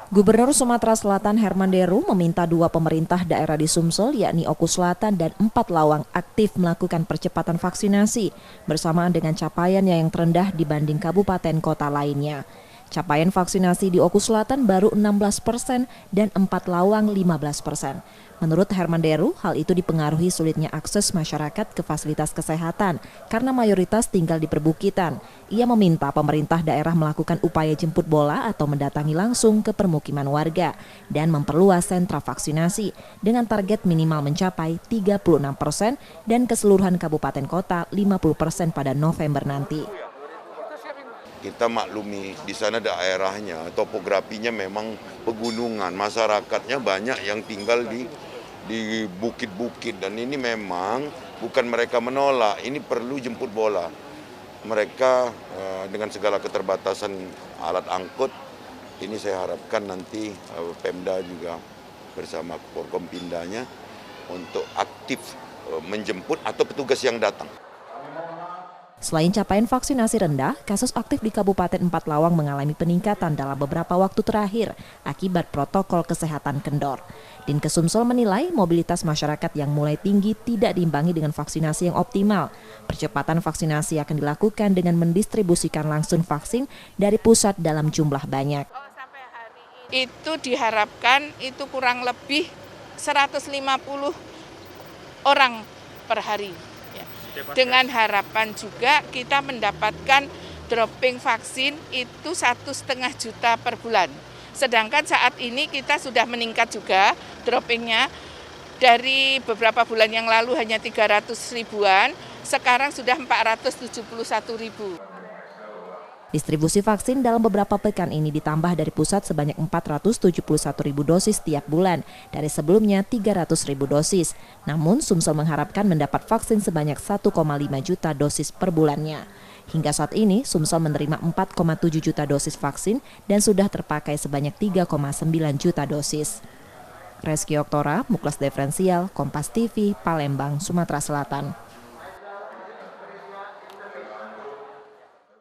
Gubernur Sumatera Selatan Herman Deru meminta 2 pemerintah daerah di Sumsel yakni Oku Selatan dan 4 Lawang aktif melakukan percepatan vaksinasi bersamaan dengan capaiannya yang terendah dibanding kabupaten kota lainnya. Capaian vaksinasi di Oku Selatan baru 16% dan 4 Lawang 15%. Menurut Herman Deru, hal itu dipengaruhi sulitnya akses masyarakat ke fasilitas kesehatan karena mayoritas tinggal di perbukitan. Ia meminta pemerintah daerah melakukan upaya jemput bola atau mendatangi langsung ke permukiman warga dan memperluas sentra vaksinasi dengan target minimal mencapai 36% dan keseluruhan kabupaten kota 50% pada November nanti. Kita maklumi di sana daerahnya, topografinya memang pegunungan, masyarakatnya banyak yang tinggal di bukit-bukit dan ini memang bukan mereka menolak, ini perlu jemput bola. Mereka dengan segala keterbatasan alat angkut, ini saya harapkan nanti Pemda juga bersama Forkompindanya untuk aktif menjemput atau petugas yang datang. Selain capaian vaksinasi rendah, kasus aktif di Kabupaten 4 Lawang mengalami peningkatan dalam beberapa waktu terakhir akibat protokol kesehatan kendor. Dinkes Sumsel menilai mobilitas masyarakat yang mulai tinggi tidak diimbangi dengan vaksinasi yang optimal. Percepatan vaksinasi akan dilakukan dengan mendistribusikan langsung vaksin dari pusat dalam jumlah banyak. Itu diharapkan itu kurang lebih 150 orang per hari. Dengan harapan juga kita mendapatkan dropping vaksin itu 1,5 juta per bulan. Sedangkan saat ini kita sudah meningkat juga droppingnya dari beberapa bulan yang lalu hanya 300 ribuan, sekarang sudah 471 ribu. Distribusi vaksin dalam beberapa pekan ini ditambah dari pusat sebanyak 471 ribu dosis tiap bulan, dari sebelumnya 300 ribu dosis. Namun Sumsel mengharapkan mendapat vaksin sebanyak 1,5 juta dosis per bulannya. Hingga saat ini Sumsel menerima 4,7 juta dosis vaksin dan sudah terpakai sebanyak 3,9 juta dosis. Reski Oktora, Muklas Diferensial, Kompas TV, Palembang, Sumatera Selatan.